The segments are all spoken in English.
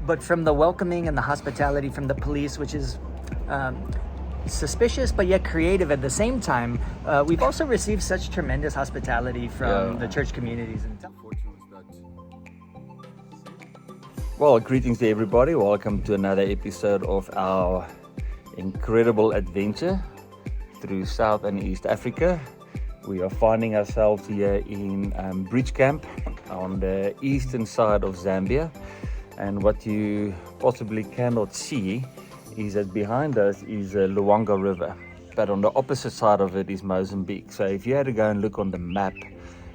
but from the welcoming and the hospitality from the police, which is suspicious but yet creative at the same time, we've also received such tremendous hospitality from the church communities. Well, greetings to everybody. Welcome to another episode of our incredible adventure through South and East Africa. We are finding ourselves here in Bridge Camp on the eastern side of Zambia. And what you possibly cannot see is that behind us is the Luanga River, but on the opposite side of it is Mozambique. So if you had to go and look on the map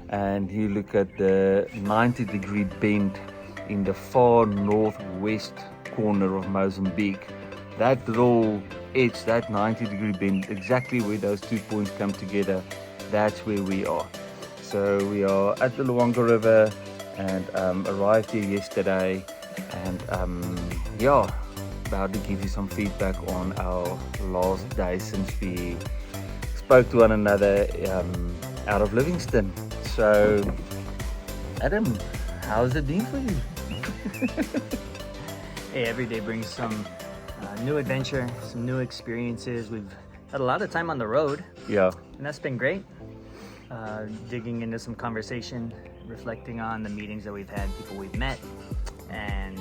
and you look at the 90-degree bend in the far northwest corner of Mozambique, that little edge, that 90-degree bend, exactly where those 2 points come together, that's where we are. So we are at the Luanga River and arrived here yesterday, and about to give you some feedback on our last day since we spoke to one another out of Livingstone. So Adam, how's it been for you? Hey, every day brings some new adventure, some new experiences. We've had a lot of time on the road, and that's been great. Digging into some conversation, reflecting on the meetings that we've had, people we've met, and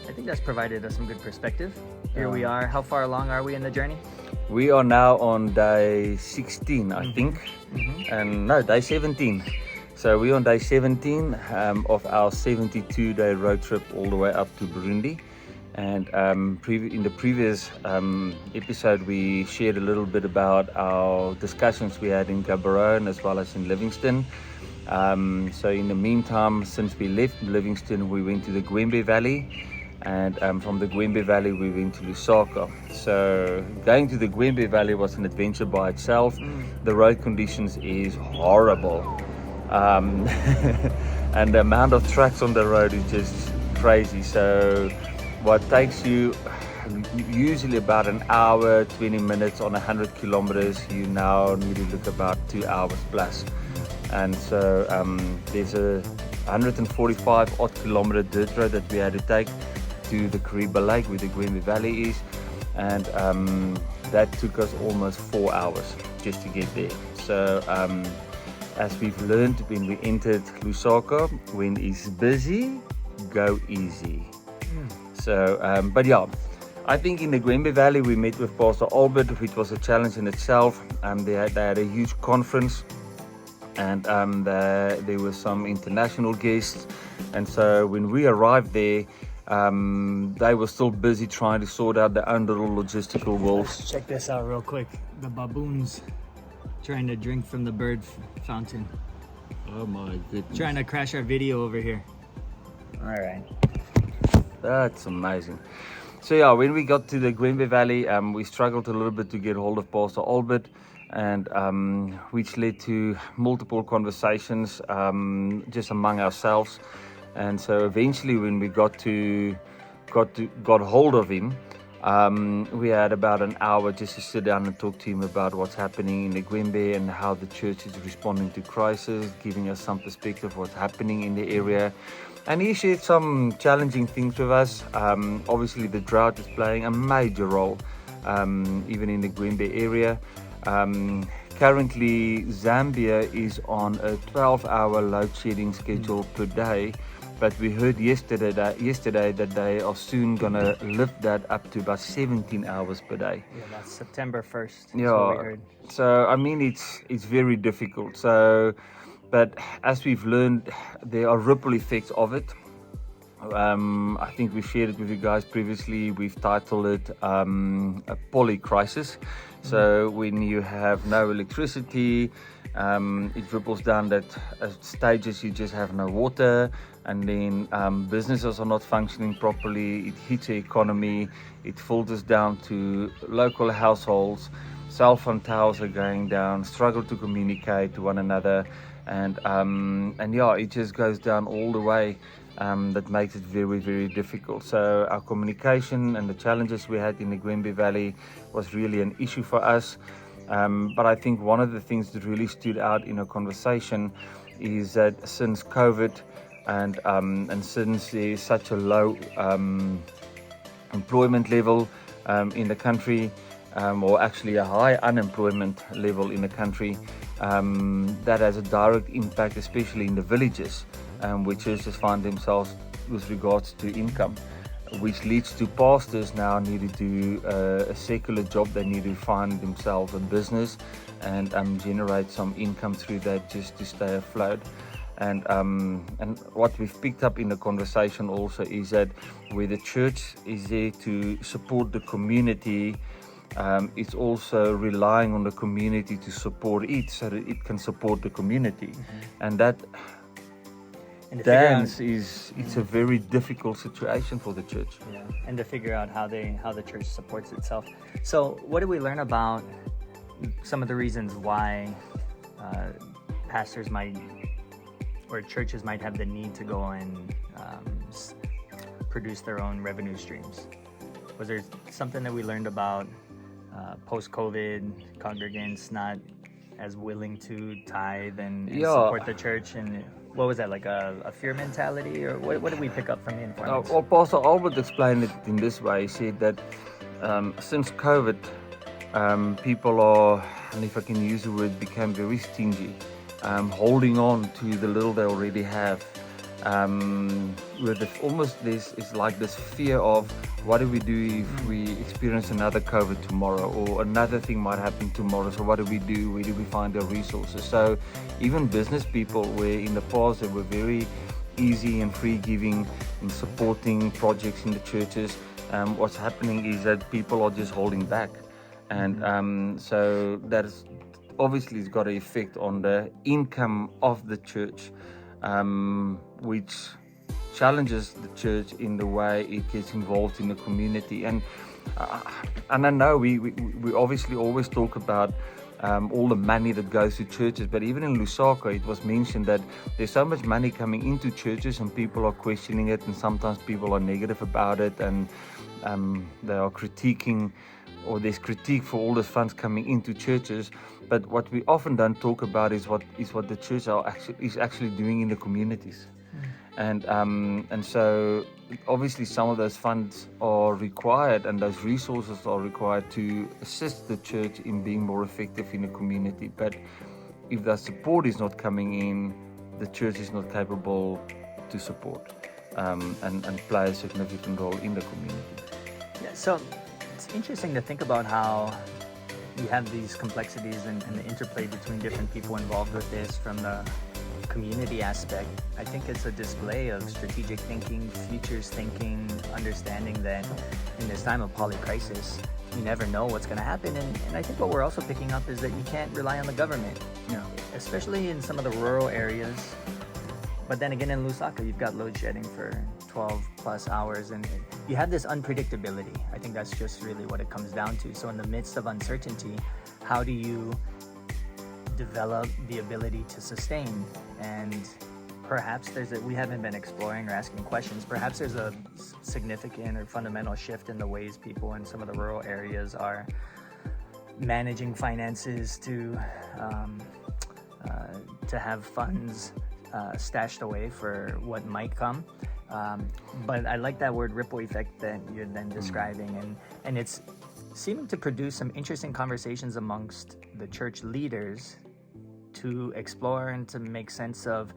I think that's provided us some good perspective. Here we are. How far along are we in the journey? We are now on day 16, I think, and no, day 17. So we're on day 17 of our 72-day road trip all the way up to Burundi. And in the previous episode, we shared a little bit about our discussions we had in Gaborone as well as in Livingstone. So in the meantime, since we left Livingstone, we went to the Gwembe Valley. And from the Gwembe Valley, we went to Lusaka. So going to the Gwembe Valley was an adventure by itself. The road conditions is horrible. And the amount of trucks on the road is just crazy. So what takes you usually about an hour, 20 minutes on 100 kilometers, you now need to look about 2 hours plus. And so there's a 145 odd kilometer dirt road that we had to take to the Kariba Lake where the Gwembe Valley is, and that took us almost 4 hours just to get there. So as we've learned when we entered Lusaka, when it's busy, go easy. So but yeah, I think in the Gwembe Valley we met with Pastor Albert, which was a challenge in itself. They had a huge conference, and there were some international guests, and so when we arrived there, they were still busy trying to sort out their own little logistical woes. Let's check this out real quick. The baboons trying to drink from the bird fountain. Oh my goodness. Trying to crash our video over here. All right. That's amazing. So yeah, when we got to the Gwembe Valley, we struggled a little bit to get hold of Pastor Albert, and which led to multiple conversations just among ourselves. And so eventually when we got hold of him, we had about an hour just to sit down and talk to him about what's happening in the Gwembe and how the church is responding to crisis, giving us some perspective of what's happening in the area. And he shared some challenging things with us. Obviously the drought is playing a major role, even in the Gwembe area. Currently Zambia is on a 12-hour load shedding schedule per day. But we heard yesterday that they are soon going to lift that up to about 17 hours per day. Yeah, that's September 1st. Yeah, what we heard. So I mean it's very difficult. So, but as we've learned, there are ripple effects of it. I think we shared it with you guys previously. We've titled it a poly crisis. So when you have no electricity, it ripples down that at stages you just have no water, and then businesses are not functioning properly. It hits the economy, it filters down to local households, cell phone towers are going down, struggle to communicate to one another, and yeah, it just goes down all the way. That makes it very, very difficult. So our communication and the challenges we had in the Gwembe Valley was really an issue for us. But I think one of the things that really stood out in our conversation is that since COVID, and since there's such a low employment level in the country, or actually a high unemployment level in the country, that has a direct impact, especially in the villages, where churches find themselves with regards to income, which leads to pastors now needing to do a secular job. They need to find themselves a business and generate some income through that just to stay afloat. And what we've picked up in the conversation also is that where the church is there to support the community, it's also relying on the community to support it so that it can support the community. And that dance it's a very difficult situation for the church. Yeah, and to figure out how the church supports itself. So what did we learn about some of the reasons why pastors might or churches might have the need to go and produce their own revenue streams? Was there something that we learned about post-COVID congregants not as willing to tithe and support the church? And what was that, like a fear mentality, or what did we pick up from the informants? Well, Pastor Albert explained it in this way. He said that since COVID, people are, and if I can use the word, became very stingy, holding on to the little they already have. With almost this is like this fear of what do we do if we experience another COVID tomorrow, or another thing might happen tomorrow. So what do we do? Where do we find the resources? So even business people, where in the past they were very easy and free giving in supporting projects in the churches, what's happening is that people are just holding back, and so that is obviously it's got an effect on the income of the church, which challenges the church in the way it gets involved in the community. And I know we obviously always talk about all the money that goes to churches, but even in Lusaka it was mentioned that there's so much money coming into churches and people are questioning it, and sometimes people are negative about it, and they are critiquing, or there's critique for all the funds coming into churches. But what we often don't talk about is what the church is actually doing in the communities. And so obviously some of those funds are required, and those resources are required to assist the church in being more effective in the community. But if that support is not coming in, the church is not capable to support and play a significant role in the community. Yeah, so it's interesting to think about how you have these complexities and the interplay between different people involved with this. From the community aspect, I think it's a display of strategic thinking, futures thinking, understanding that in this time of polycrisis, you never know what's going to happen. And I think what we're also picking up is that you can't rely on the government, especially in some of the rural areas. But then again, in Lusaka, you've got load shedding for 12 plus hours, and you have this unpredictability. I think that's just really what it comes down to. So in the midst of uncertainty, how do you develop the ability to sustain? And perhaps we haven't been exploring or asking questions, perhaps there's a significant or fundamental shift in the ways people in some of the rural areas are managing finances to have funds stashed away for what might come. But I like that word ripple effect that you're then describing, and it's seeming to produce some interesting conversations amongst the church leaders to explore and to make sense of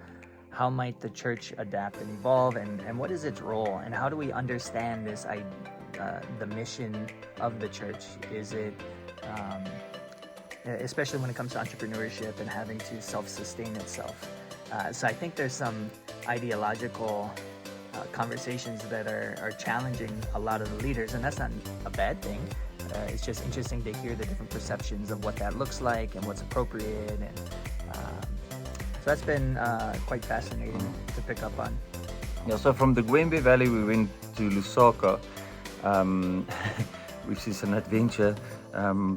how might the church adapt and evolve, and what is its role, and how do we understand this the mission of the church. Is it especially when it comes to entrepreneurship and having to self-sustain itself. So I think there's some ideological conversations that are challenging a lot of the leaders, and that's not a bad thing. It's just interesting to hear the different perceptions of what that looks like and what's appropriate, and so that's been quite fascinating to pick up on. Yeah, so from the Gwembe Valley we went to Lusaka, which is an adventure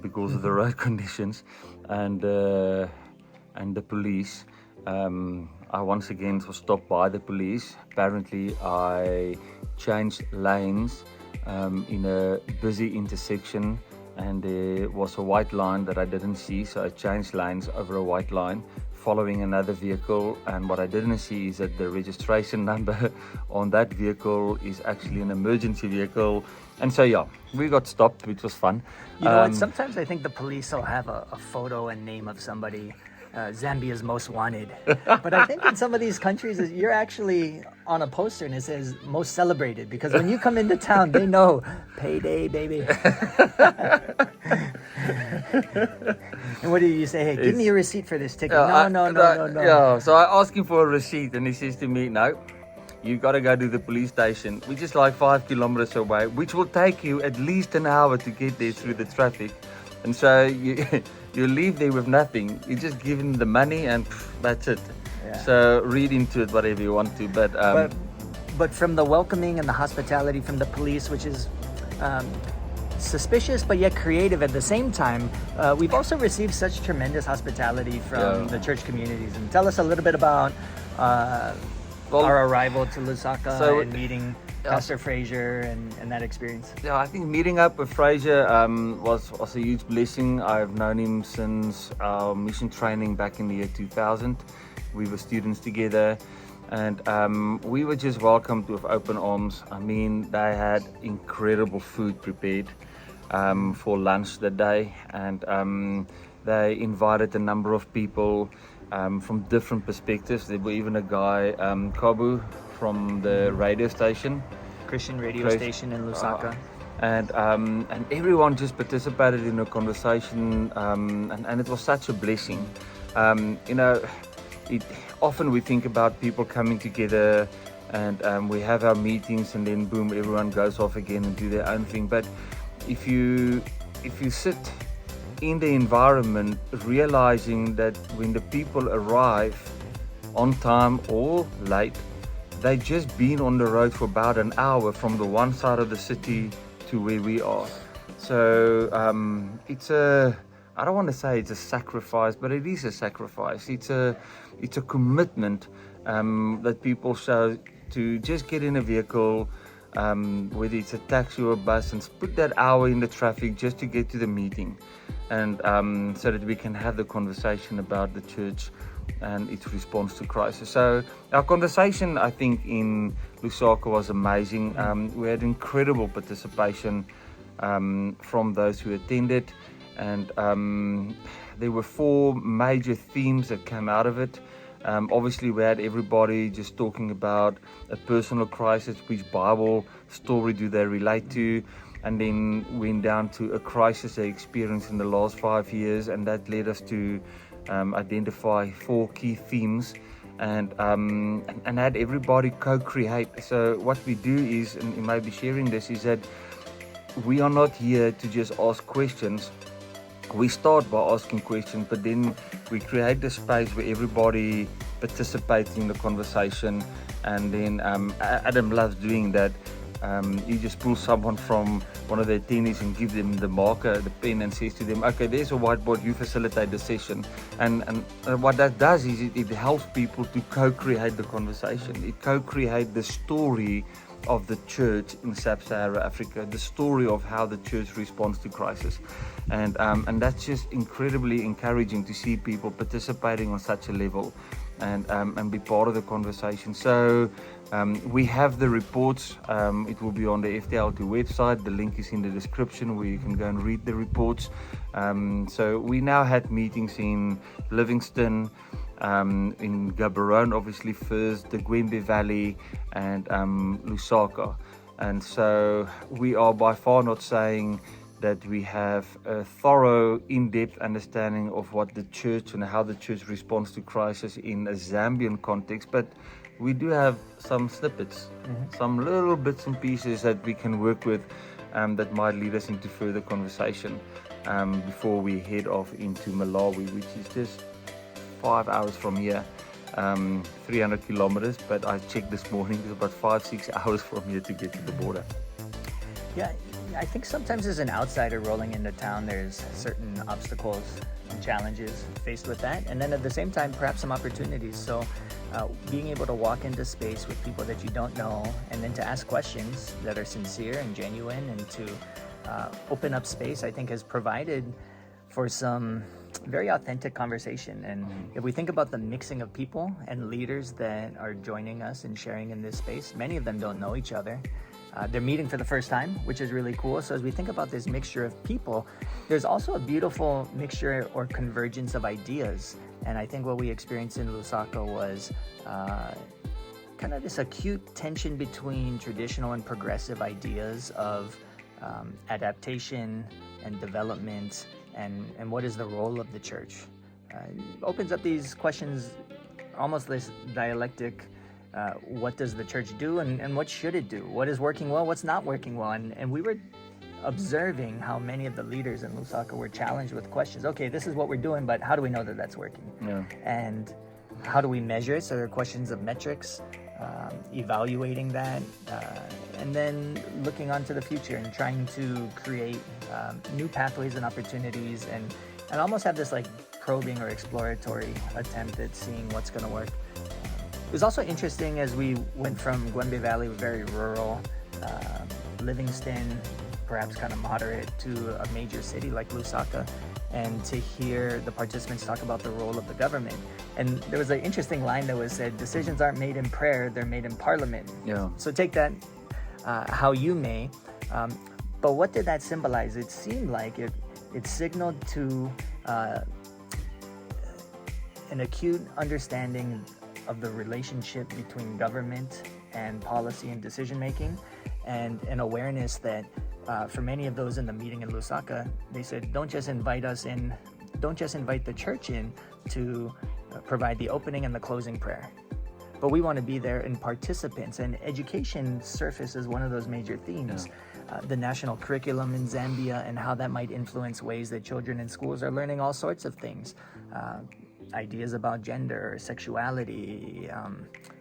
because of the road conditions and the police. I once again was stopped by the police. Apparently I changed lanes in a busy intersection, and there was a white line that I didn't see, so I changed lanes over a white line, following another vehicle, and what I didn't see is that the registration number on that vehicle is actually an emergency vehicle. And so yeah, we got stopped, which was fun. You know what? Sometimes I think the police will have a photo and name of somebody, Zambia's most wanted. But I think in some of these countries, you're actually on a poster and it says most celebrated, because when you come into town, they know payday, baby. And what do you say? Hey, give me a receipt for this ticket. No. Yeah, so I asked him for a receipt and he says to me, no, you got to go to the police station, which is like 5 kilometers away, which will take you at least an hour to get there through the traffic. And so you leave there with nothing. You just give him the money and that's it. Yeah. So read into it whatever you want to. But from the welcoming and the hospitality from the police, which is suspicious but yet creative at the same time, we've also received such tremendous hospitality from the church communities. And tell us a little bit about our arrival to Lusaka and meeting Pastor Frasier and that experience. Yeah, I think meeting up with Frasier was a huge blessing. I've known him since our mission training back in the year 2000. We were students together, and we were just welcomed with open arms. I mean, they had incredible food prepared for lunch that day, and they invited a number of people from different perspectives. There were even a guy, Kabu, from the radio station, Christian radio station in Lusaka. And everyone just participated in the conversation, and it was such a blessing. You know, often we think about people coming together and we have our meetings and then boom, everyone goes off again and do their own thing. But if you sit in the environment, realizing that when the people arrive on time or late, they just been on the road for about an hour from the one side of the city to where we are. So it's I don't want to say it's a sacrifice, but it is a sacrifice. It's a commitment that people show to just get in a vehicle, whether it's a taxi or a bus, and put that hour in the traffic just to get to the meeting, and so that we can have the conversation about the church and its response to crisis. So our conversation, I think, in Lusaka was amazing. We had incredible participation from those who attended, and there were 4 major themes that came out of it. Obviously, we had everybody just talking about a personal crisis, which Bible story do they relate to, and then went down to a crisis they experienced in the last 5 years, and that led us to identify 4 key themes, and had everybody co-create. So what we do is, and you may be sharing this, is that we are not here to just ask questions. We start by asking questions, but then we create the space where everybody participates in the conversation, and then Adam loves doing that. You just pull someone from one of their attendees and give them the marker, the pen, and says to them, okay, there's a whiteboard, you facilitate the session. And what that does is it helps people to co-create the conversation. It co-create the story of the church in Sub-Saharan Africa, the story of how the church responds to crisis. And that's just incredibly encouraging to see people participating on such a level and be part of the conversation. So we have the reports. It will be on the FTL2 website. The link is in the description where you can go and read the reports. So we now had meetings in Livingstone, in Gaborone, obviously first, the Gwembe Valley, and Lusaka. And so we are by far not saying that we have a thorough, in-depth understanding of what the church and how the church responds to crisis in a Zambian context, but we do have some snippets, some little bits and pieces that we can work with that might lead us into further conversation before we head off into Malawi, which is just 5 hours from here, 300 kilometers, but I checked this morning, it's about 5-6 hours from here to get to the border. Yeah, I think sometimes as an outsider rolling into town, there's certain obstacles and challenges faced with that, and then at the same time, perhaps some opportunities. So being able to walk into space with people that you don't know, and then to ask questions that are sincere and genuine, and to open up space, I think has provided for some very authentic conversation. And if we think about the mixing of people and leaders that are joining us and sharing in this space, many of them don't know each other. They're meeting for the first time, which is really cool. So as we think about this mixture of people, there's also a beautiful mixture or convergence of ideas. And I think what we experienced in Lusaka was kind of this acute tension between traditional and progressive ideas of adaptation and development, and what is the role of the church. It opens up these questions, almost this dialectic. What does the church do, and what should it do? What is working well, what's not working well? And we were observing how many of the leaders in Lusaka were challenged with questions. Okay, this is what we're doing, but how do we know that that's working? Yeah. And how do we measure it? So there are questions of metrics, evaluating that, and then looking onto the future and trying to create new pathways and opportunities, and almost have this like probing or exploratory attempt at seeing what's going to work. It was also interesting as we went from Gwembe Valley, very rural, Livingstone, perhaps kind of moderate, to a major city like Lusaka, and to hear the participants talk about the role of the government. And there was an interesting line that was said, decisions aren't made in prayer, they're made in parliament. Yeah. So take that how you may. But what did that symbolize? It seemed like it signaled to an acute understanding of the relationship between government and policy and decision making, and an awareness that for many of those in the meeting in Lusaka, they said, don't just invite the church in to provide the opening and the closing prayer, but we want to be there in participants. And education surface is one of those major themes. The national curriculum in Zambia and how that might influence ways that children in schools are learning all sorts of things. Ideas about gender, sexuality,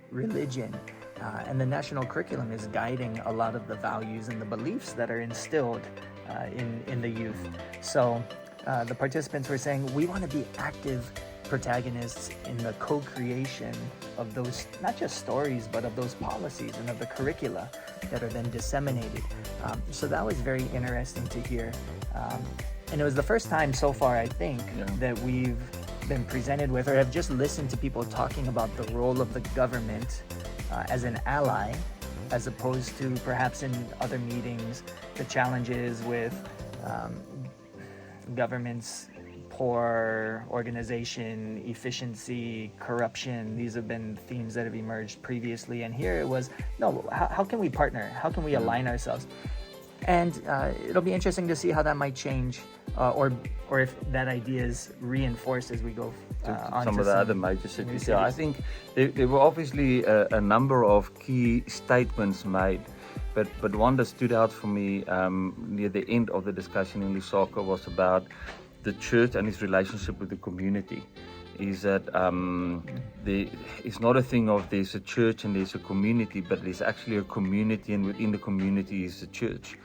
religion, and the national curriculum is guiding a lot of the values and the beliefs that are instilled in the youth. So the participants were saying, we want to be active protagonists in the co-creation of those, not just stories, but of those policies and of the curricula that are then disseminated. So that was very interesting to hear. And it was the first time so far, I think, that we've been presented with, or have just listened to people talking about the role of the government as an ally, as opposed to perhaps in other meetings, the challenges with government's poor organization, efficiency, corruption. These have been themes that have emerged previously. And here it was, no, how can we partner? How can we align ourselves? And it'll be interesting to see how that might change, or if that idea is reinforced as we go on some to of the other major cities. Yeah, I think cities. there were obviously a number of key statements made, but one that stood out for me near the end of the discussion in Lusaka was about the church and its relationship with the community. Is that it's not a thing of there's a church and there's a community, but there's actually a community, and within the community is the church.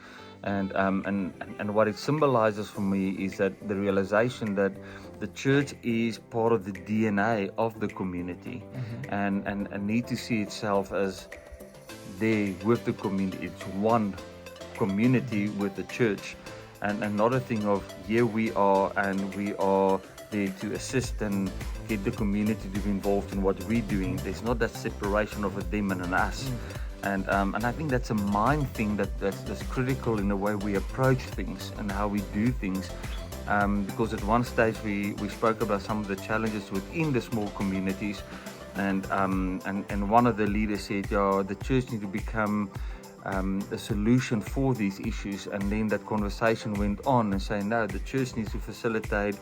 And what it symbolizes for me is that the realization that the church is part of the DNA of the community, and need to see itself as there with the community. It's one community with the church, and not a thing of here we are and we are there to assist and get the community to be involved in what we're doing. There's not that separation of a them and an us. And I think that's a mind thing that's critical in the way we approach things and how we do things. Because at one stage we spoke about some of the challenges within the small communities, and one of the leaders said, the church needs to become a solution for these issues. And then that conversation went on and saying, no, the church needs to facilitate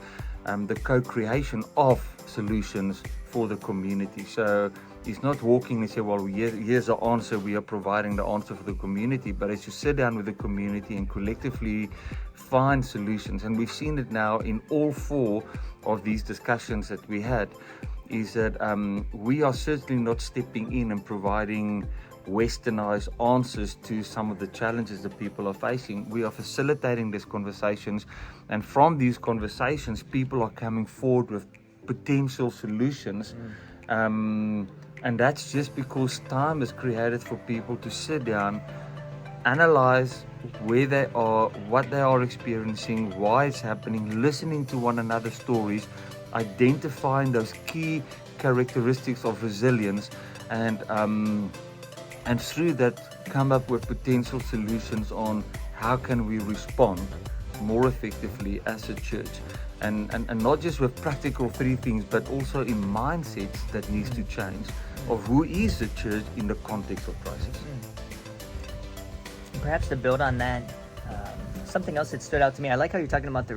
the co-creation of solutions for the community. So it's not walking and say, well, here's the answer, we are providing the answer for the community, but as you sit down with the community and collectively find solutions. And we've seen it now in all four of these discussions that we had, is that we are certainly not stepping in and providing westernized answers to some of the challenges that people are facing. We are facilitating these conversations, and from these conversations people are coming forward with potential solutions. And that's just because time is created for people to sit down analyze where they are, what they are experiencing, why it's happening, listening to one another's stories, identifying those key characteristics of resilience, and through that come up with potential solutions on how can we respond more effectively as a church, and not just with practical three things, but also in mindsets that needs to change of who is the church in the context of crisis. Perhaps to build on that, something else that stood out to me, I like how you're talking about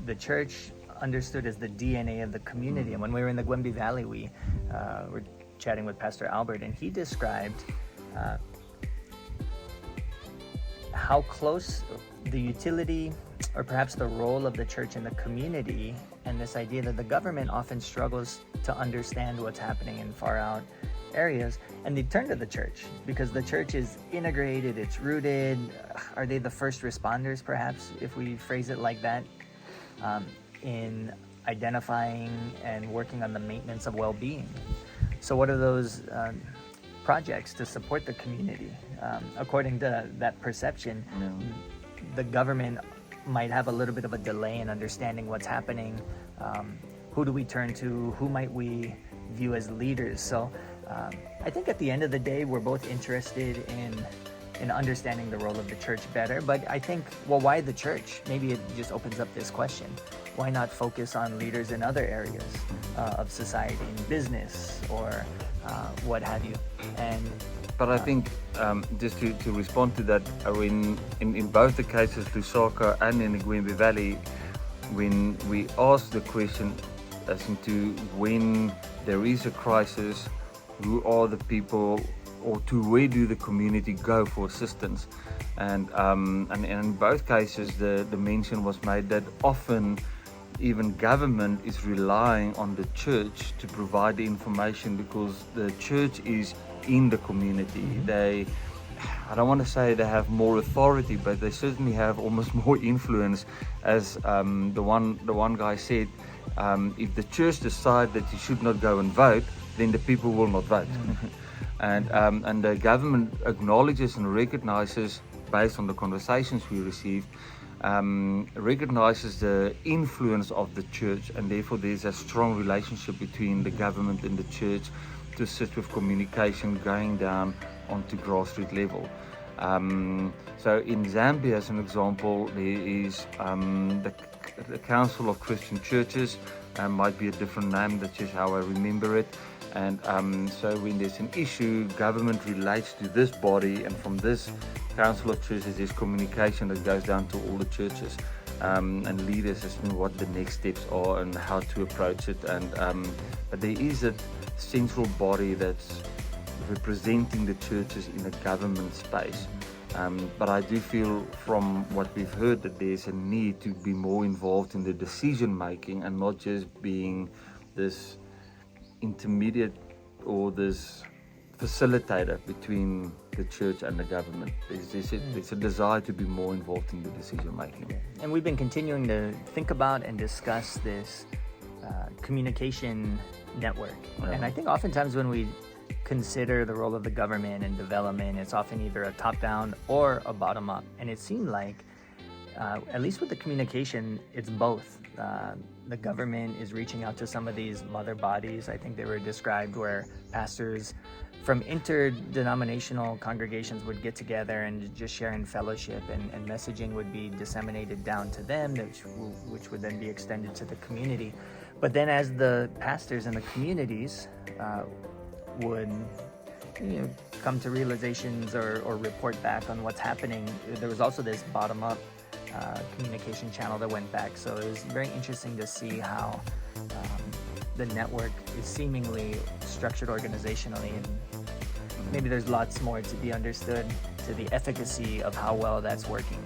the church understood as the DNA of the community. And when we were in the Gwembe Valley, we were chatting with Pastor Albert, and he described how close the utility, or perhaps the role of the church in the community, and this idea that the government often struggles to understand what's happening in far out areas, and they turn to the church because the church is integrated, it's rooted. Are they the first responders, perhaps, if we phrase it like that, in identifying and working on the maintenance of well-being? So what are those projects to support the community? According to that perception, the government might have a little bit of a delay in understanding what's happening. Who do we turn to? Who might we view as leaders? So I think at the end of the day, we're both interested in understanding the role of the church better. But I think, well, why the church? Maybe it just opens up this question. Why not focus on leaders in other areas of society, in business, or what have you? But I think, just to respond to that, in both the cases, Lusaka and in the Gwembe Valley, when we ask the question as into when there is a crisis, who are the people, or to where do the community go for assistance? And in both cases, the mention was made that often even government is relying on the church to provide the information, because the church is in the community. I don't want to say they have more authority, but they certainly have almost more influence. As the one guy said, if the church decide that you should not go and vote, then the people will not vote. And the government acknowledges and recognizes, based on the conversations we received, recognizes the influence of the church, and therefore there's a strong relationship between the government and the church to assist with communication going down onto grassroots level. So in Zambia, as an example, there is the Council of Christian Churches, might be a different name, that's just how I remember it. And so when there's an issue, government relates to this body, and from this Council of Churches there's communication that goes down to all the churches, and leaders as to what the next steps are and how to approach it. And but there is a central body that's representing the churches in a government space. But I do feel from what we've heard that there's a need to be more involved in the decision making, and not just being this intermediate or this facilitator between the church and the government. There's a desire to be more involved in the decision making. And we've been continuing to think about and discuss this communication network. And I think oftentimes when we consider the role of the government in development, it's often either a top-down or a bottom-up. And it seemed like, at least with the communication, it's both. The government is reaching out to some of these mother bodies. I think they were described where pastors from interdenominational congregations would get together and just share in fellowship, and messaging would be disseminated down to them, which would then be extended to the community. But then as the pastors in the communities would come to realizations or report back on what's happening, there was also this bottom-up communication channel that went back. So it was very interesting to see how the network is seemingly structured organizationally, and maybe there's lots more to be understood to the efficacy of how well that's working.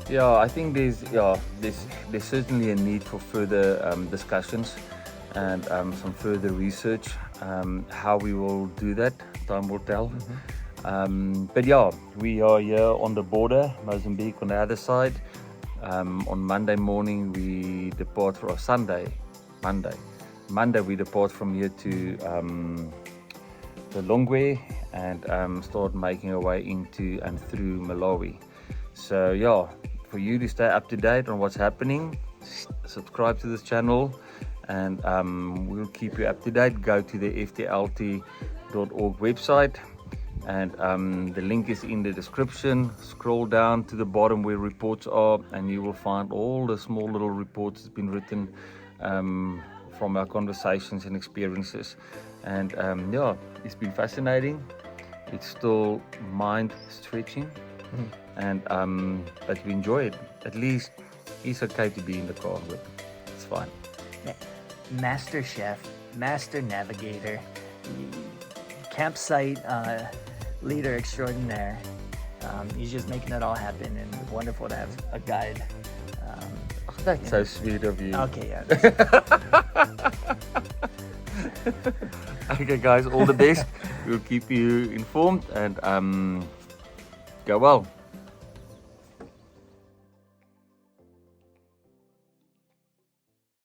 I think there's certainly a need for further discussions and some further research. How we will do that, time will tell. But we are here on the border, Mozambique on the other side. On Monday morning we depart for Monday we depart from here to the Longwe, and start making our way into and through Malawi. So yeah, for you to stay up to date on what's happening, subscribe to this channel, and we'll keep you up to date. Go to the ftlt.org website, and the link is in the description. Scroll down to the bottom where reports are, and you will find all the small little reports that's been written from our conversations and experiences. And yeah, it's been fascinating. It's still mind stretching, and but we enjoy it. At least it's okay to be in the car with. It's fine. Master chef, master navigator, campsite leader extraordinaire. He's just making it all happen, and it's wonderful to have a guide. That's so sweet of you. Okay, yeah. Okay, guys, all the best. We'll keep you informed, and go well.